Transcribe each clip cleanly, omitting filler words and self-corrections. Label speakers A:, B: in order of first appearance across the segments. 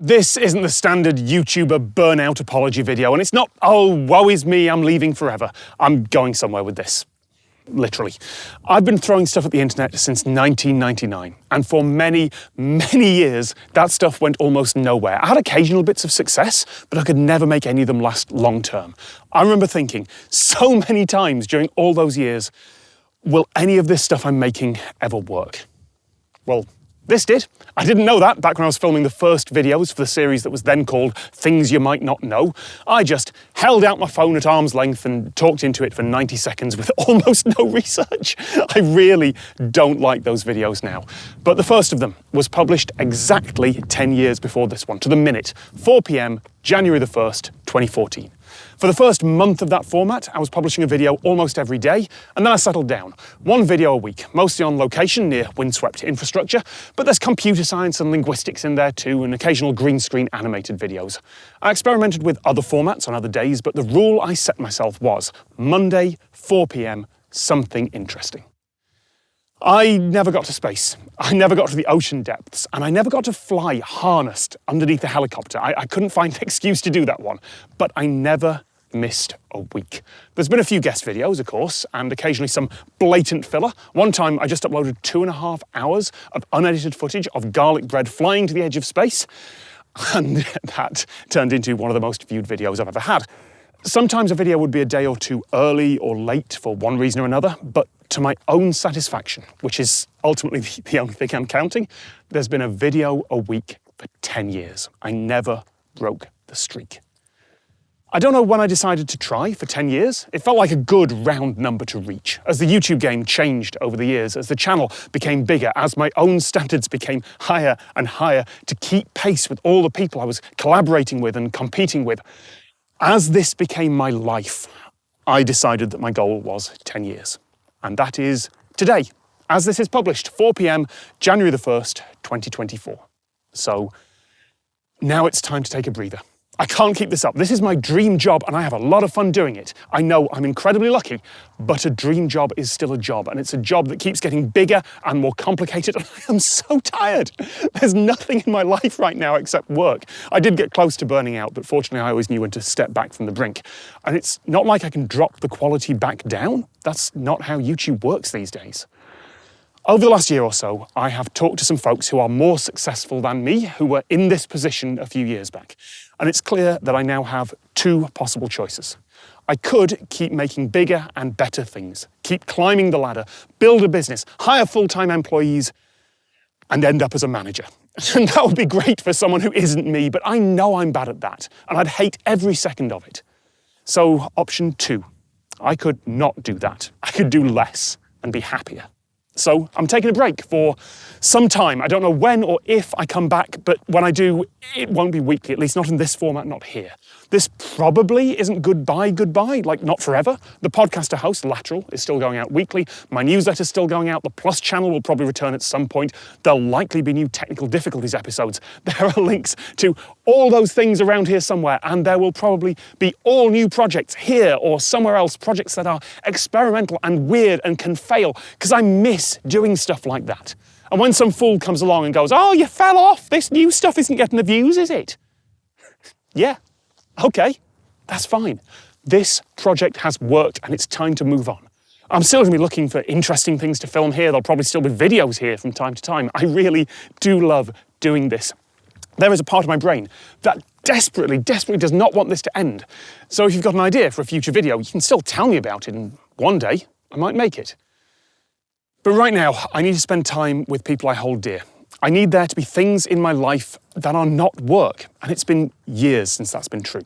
A: This isn't the standard YouTuber burnout apology video, and it's not, oh, woe is me, I'm leaving forever. I'm going somewhere with this. Literally. I've been throwing stuff at the internet since 1999, and for many, many years, that stuff went almost nowhere. I had occasional bits of success, but I could never make any of them last long term. I remember thinking so many times during all those years, will any of this stuff I'm making ever work? Well, this did. I didn't know that back when I was filming the first videos for the series that was then called Things You Might Not Know. I just held out my phone at arm's length and talked into it for 90 seconds with almost no research. I really don't like those videos now. But the first of them was published exactly 10 years before this one, to the minute, 4 p.m, January the 1st, 2014. For the first month of that format, I was publishing a video almost every day, and then I settled down. One video a week, mostly on location near windswept infrastructure, but there's computer science and linguistics in there too, and occasional green screen animated videos. I experimented with other formats on other days, but the rule I set myself was Monday, 4 p.m, something interesting. I never got to space, I never got to the ocean depths, and I never got to fly harnessed underneath a helicopter. I couldn't find an excuse to do that one, but I never missed a week. There's been a few guest videos, of course, and occasionally some blatant filler. One time I just uploaded 2.5 hours of unedited footage of garlic bread flying to the edge of space, and that turned into one of the most viewed videos I've ever had. Sometimes a video would be a day or two early or late for one reason or another, but to my own satisfaction, which is ultimately the only thing I'm counting, there's been a video a week for 10 years. I never broke the streak. I don't know when I decided to try for 10 years. It felt like a good round number to reach. As the YouTube game changed over the years, as the channel became bigger, as my own standards became higher and higher to keep pace with all the people I was collaborating with and competing with, as this became my life, I decided that my goal was 10 years. And that is today, as this is published, 4 p.m, January the 1st, 2024. So now it's time to take a breather. I can't keep this up. This is my dream job and I have a lot of fun doing it. I know I'm incredibly lucky, but a dream job is still a job, and it's a job that keeps getting bigger and more complicated, and I am so tired. There's nothing in my life right now except work. I did get close to burning out, but fortunately I always knew when to step back from the brink. And it's not like I can drop the quality back down. That's not how YouTube works these days. Over the last year or so, I have talked to some folks who are more successful than me, who were in this position a few years back. And it's clear that I now have two possible choices. I could keep making bigger and better things, keep climbing the ladder, build a business, hire full-time employees, and end up as a manager. And that would be great for someone who isn't me, but I know I'm bad at that, and I'd hate every second of it. So option two, I could not do that. I could do less and be happier. So I'm taking a break for some time. I don't know when or if I come back, but when I do, it won't be weekly, at least not in this format, not here. This probably isn't goodbye, like not forever. The podcast I host, Lateral, is still going out weekly. My newsletter's still going out. The Plus channel will probably return at some point. There'll likely be new technical difficulties episodes. There are links to all those things around here somewhere, and there will probably be all new projects here or somewhere else, projects that are experimental and weird and can fail, because I miss doing stuff like that. And when some fool comes along and goes, oh, you fell off, this new stuff isn't getting the views, is it? Yeah, okay, that's fine. This project has worked and it's time to move on. I'm still going to be looking for interesting things to film here. There'll probably still be videos here from time to time. I really do love doing this. There is a part of my brain that desperately does not want this to end. So if you've got an idea for a future video, you can still tell me about it, and one day I might make it. But right now, I need to spend time with people I hold dear. I need there to be things in my life that are not work, and it's been years since that's been true.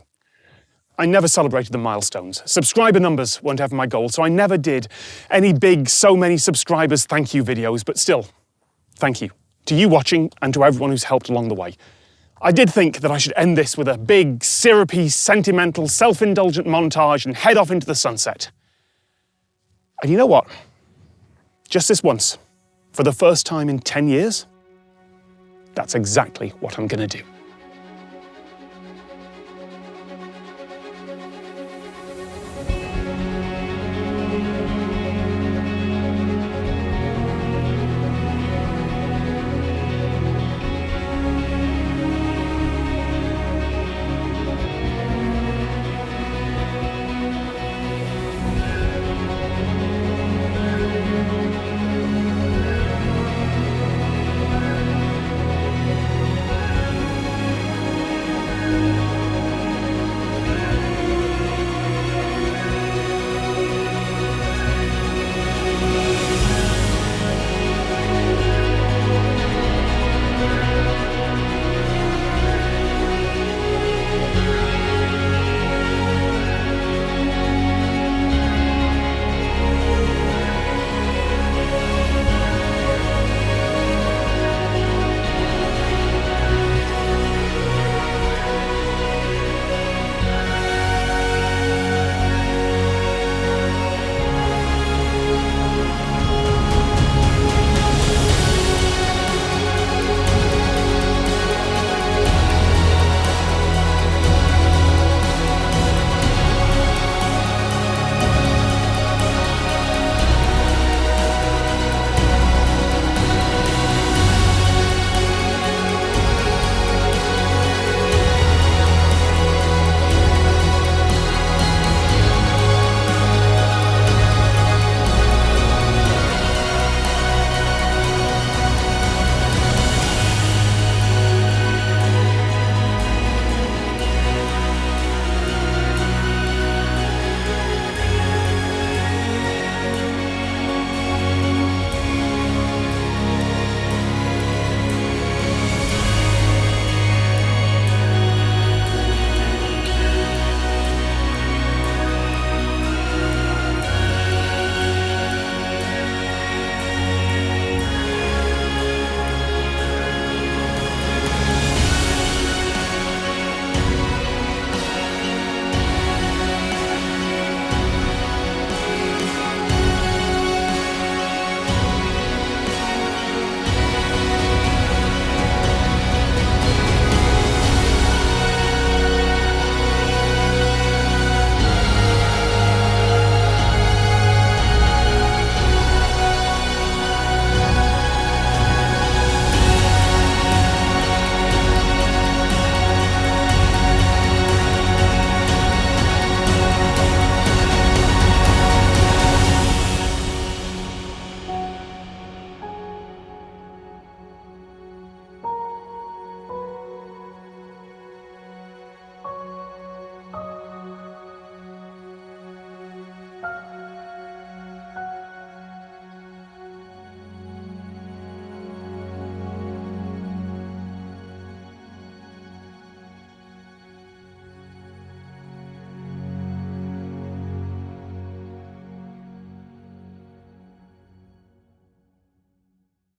A: I never celebrated the milestones. Subscriber numbers weren't ever my goal, so I never did any big, so many subscribers thank you videos, but still, thank you to you watching and to everyone who's helped along the way. I did think that I should end this with a big, syrupy, sentimental, self-indulgent montage and head off into the sunset. And you know what? Just this once, for the first time in 10 years, that's exactly what I'm going to do.